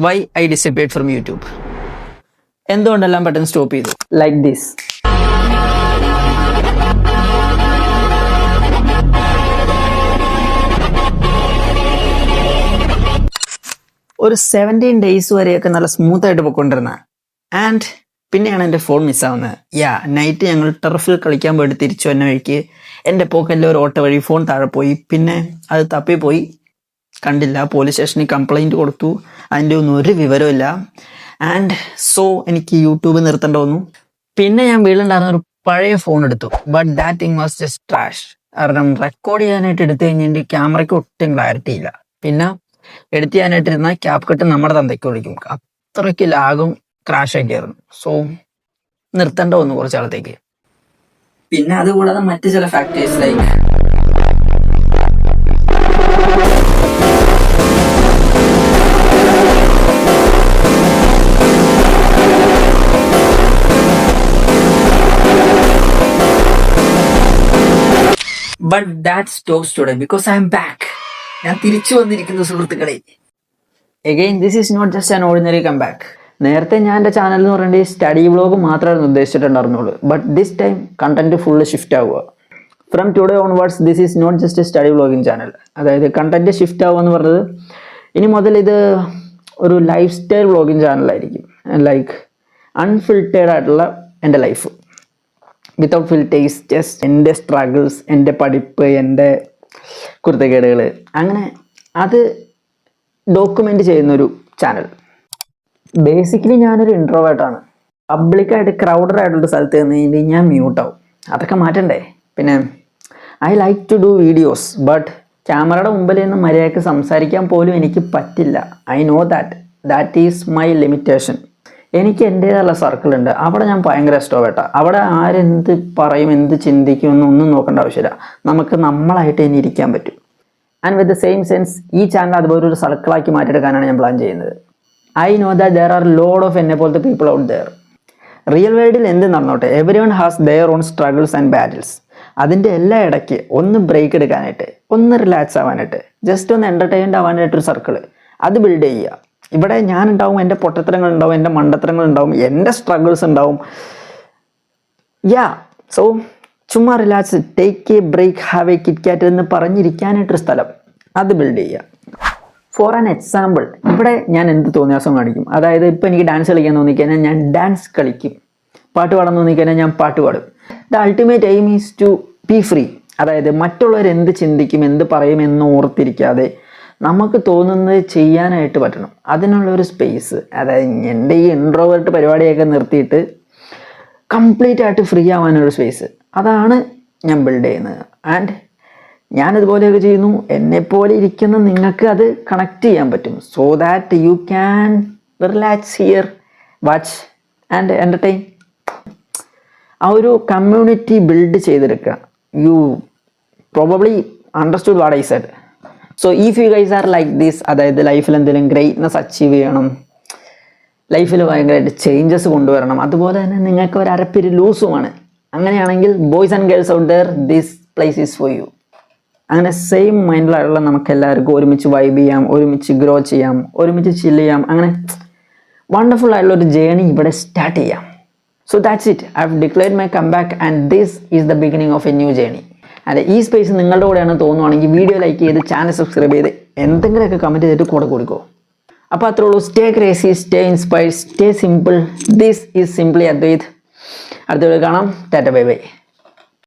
Why I disappeared from YouTube? എന്തുകൊണ്ടെല്ലാം പെട്ടെന്ന് stop ചെയ്തു? Like this. ഒരു 17 days വരെയൊക്കെ നല്ല സ്മൂത്ത് ആയിട്ട് പോയിക്കൊണ്ടിരുന്ന ആൻഡ് പിന്നെയാണ് എൻ്റെ ഫോൺ മിസ്സാവുന്നത്. നൈറ്റ് ഞങ്ങൾ ടർഫിൽ കളിക്കാൻ പോയിട്ട് തിരിച്ചു വന്ന വഴിക്ക് എൻ്റെ പോക്കറ്റിൽ ഒരു ഓട്ട വഴി ഫോൺ താഴെ പോയി. പിന്നെ അത് തപ്പിപ്പോയി കണ്ടില്ല. പോലീസ് സ്റ്റേഷനിൽ കംപ്ലൈൻറ്റ് കൊടുത്തു. അതിൻ്റെ ഒന്നും ഒരു വിവരമില്ല. ആൻഡ് സോ എനിക്ക് യൂട്യൂബ് നിർത്തേണ്ട വന്നു. പിന്നെ ഞാൻ വീട്ടിലുണ്ടായിരുന്ന ഒരു പഴയ ഫോൺ എടുത്തു. But that thing was just trash. കാരണം റെക്കോർഡ് ചെയ്യാനായിട്ട് എടുത്തു കഴിഞ്ഞാൽ ക്യാമറയ്ക്ക് ഒട്ടും ക്ലാരിറ്റി ഇല്ല. പിന്നെ എഡിറ്റ് ചെയ്യാനായിട്ടിരുന്ന ക്യാപ് കട്ട് നമ്മുടെ തന്തയ്ക്ക് വിളിക്കും. അത്രയ്ക്ക് ലാഗും ക്രാഷ് ആക്കിയായിരുന്നു. സോ നിർത്തേണ്ട വന്നു കുറച്ച് കാലത്തേക്ക്. പിന്നെ അതുകൂടാതെ മറ്റു ചില factors like but that stops today because I'm back. ഞാൻ തിരിച്ചു വന്നിരിക്കുന്നു സുഹൃത്തുക്കളെ. Again this is not just an ordinary come back. നേരത്തെ ഞാൻ എൻ്റെ ചാനൽ എന്ന് പറയുന്നത് സ്റ്റഡി വ്ളോഗ് മാത്രമായിരുന്നു ഉദ്ദേശിച്ചിട്ടുണ്ടായിരുന്നുള്ളൂ. But this time content full shift ആവുക. From today onwards this is not just a study vlogging channel. അതായത് കണ്ടന്റ് ഷിഫ്റ്റ് ആവുക എന്ന് പറഞ്ഞത് ഇനി മുതൽ ഇത് ഒരു ലൈഫ് സ്റ്റൈൽ വ്ളോഗിങ് ചാനലായിരിക്കും. ലൈക്ക് അൺഫിൽറ്റേഡ് ആയിട്ടുള്ള എൻ്റെ ലൈഫ് വിത്തൗട്ട് ഫിൽറ്റേഴ്സ്. ജസ്റ്റ് എൻ്റെ സ്ട്രഗിൾസ്, എൻ്റെ പഠിപ്പ്, എൻ്റെ കുരുത്തക്കേടുകൾ, അങ്ങനെ അത് ഡോക്യുമെൻ്റ് ചെയ്യുന്നൊരു ചാനൽ. ബേസിക്കലി ഞാനൊരു ഇൻട്രോവേർട്ടാണ്. പബ്ലിക്കായിട്ട് ക്രൗഡഡ് ആയിട്ടുള്ള സ്ഥലത്ത് നിന്ന് കഴിഞ്ഞാൽ ഞാൻ മ്യൂട്ടാവും. അതൊക്കെ മാറ്റണ്ടേ. പിന്നെ I like to do videos but ക്യാമറയുടെ മുമ്പിൽ നിന്ന് മര്യാദയ്ക്ക് സംസാരിക്കാൻ പോലും എനിക്ക് പറ്റില്ല. I know that is my limitation. എനിക്ക് എൻ്റേതായുള്ള സർക്കിളുണ്ട്. അവിടെ ഞാൻ ഭയങ്കര എക്സ്ട്രോവേർട്ടാ. അവിടെ ആരെന്ത് പറയും, എന്ത് ചിന്തിക്കും എന്നൊന്നും നോക്കേണ്ട ആവശ്യമില്ല. നമുക്ക് നമ്മളായിട്ട് ഇനി ഇരിക്കാൻ പറ്റും. And with the same sense ഈ ചാനൽ അതുപോലെ ഒരു സർക്കിളാക്കി മാറ്റിയെടുക്കാനാണ് ഞാൻ പ്ലാൻ ചെയ്യുന്നത്. I know that there are load of എന്നെ പോലത്തെ പീപ്പിൾ ഔട്ട് ദെയർ. റിയൽ വേൾഡിൽ എന്ത് നടന്നോട്ടെ, everyone has their own struggles and battles. അതിൻ്റെ എല്ലാ ഇടയ്ക്ക് ഒന്ന് ബ്രേക്ക് എടുക്കാനായിട്ട്, ഒന്ന് റിലാക്സ് ആവാനായിട്ട്, ജസ്റ്റ് ഒന്ന് എൻ്റർടൈൻഡ് ആവാനായിട്ടൊരു സർക്കിൾ അത് ബിൽഡ് ചെയ്യുക. ഇവിടെ ഞാനുണ്ടാവും, എൻ്റെ പൊട്ടത്തരങ്ങൾ ഉണ്ടാവും, എൻ്റെ മണ്ടത്തരങ്ങൾ ഉണ്ടാവും, എൻ്റെ സ്ട്രഗിൾസ് ഉണ്ടാവും. സോ ചുമ്മാ relax, take a break, have a KitKat എന്ന് പറഞ്ഞിരിക്കാനായിട്ടൊരു സ്ഥലം അത് ബിൽഡ് ചെയ്യുക. ഫോർ ആൻ എക്സാമ്പിൾ, ഇവിടെ ഞാൻ എന്ത് തോന്നിയാസം കാണിക്കും. അതായത് ഇപ്പോൾ എനിക്ക് ഡാൻസ് കളിക്കാൻ തോന്നിക്കഴിഞ്ഞാൽ ഞാൻ ഡാൻസ് കളിക്കും. പാട്ട് പാടാൻ തോന്നിക്കഴിഞ്ഞാൽ ഞാൻ പാട്ട് പാടും. The ultimate aim is to be free. അതായത് മറ്റുള്ളവർ എന്ത് ചിന്തിക്കും, എന്ത് പറയും എന്ന് ഓർത്തിരിക്കാതെ നമുക്ക് തോന്നുന്നത് ചെയ്യാനായിട്ട് പറ്റണം. അതിനുള്ളൊരു സ്പേസ്, അതായത് എൻ്റെ ഈ ഇൻട്രോവേർട്ട് പരിപാടിയൊക്കെ നിർത്തിയിട്ട് കംപ്ലീറ്റ് ആയിട്ട് ഫ്രീ ആവാനൊരു സ്പേസ്, അതാണ് ഞാൻ ബിൽഡ് ചെയ്യുന്നത്. ആൻഡ് ഞാനിതുപോലെയൊക്കെ ചെയ്യുന്നു. എന്നെപ്പോലെ ഇരിക്കുന്ന നിങ്ങൾക്ക് അത് കണക്ട് ചെയ്യാൻ പറ്റും. So that you can relax here, watch and entertain. ആ ഒരു കമ്മ്യൂണിറ്റി ബിൽഡ് ചെയ്തെടുക്കുക. You probably understood what I said. So if you guys are like this, അതായത് ലൈഫിൽ എന്തെങ്കിലും ഗ്രേറ്റ്നെസ് അച്ചീവ് ചെയ്യണം, ലൈഫിൽ ഭയങ്കരമായിട്ട് ചേഞ്ചസ് കൊണ്ടുവരണം, അതുപോലെ തന്നെ നിങ്ങൾക്ക് ഒരു അരപ്പിരി ലൂസുമാണ്, അങ്ങനെയാണെങ്കിൽ boys and girls out there, this place is for you. അങ്ങനെ സെയിം മൈൻഡിലുള്ള നമുക്ക് എല്ലാവർക്കും ഒരുമിച്ച് വൈബ് ചെയ്യാം, ഒരുമിച്ച് ഗ്രോ ചെയ്യാം, ഒരുമിച്ച് ചില്ല് ചെയ്യാം. അങ്ങനെ വണ്ടർഫുൾ ആയിട്ടുള്ള ഒരു ജേണി ഇവിടെ സ്റ്റാർട്ട് ചെയ്യാം. So that's it. I have declared my come back and this is the beginning of a new journey. അതെ, ഈ സ്പേസ് നിങ്ങളുടെ കൂടെയാണ് തോന്നുവാണെങ്കിൽ വീഡിയോ ലൈക്ക് ചെയ്ത് ചാനൽ സബ്സ്ക്രൈബ് ചെയ്ത് എന്തെങ്കിലുമൊക്കെ കമൻറ്റ് ചെയ്തിട്ട് കൂടെ കൊടുക്കുമോ. അപ്പോൾ അത്രേ ഉള്ളൂ. Stay crazy, stay inspired, stay simple. This is simply Advaith. അടുത്ത വീഡിയോ കാണാം. Tata, bye by.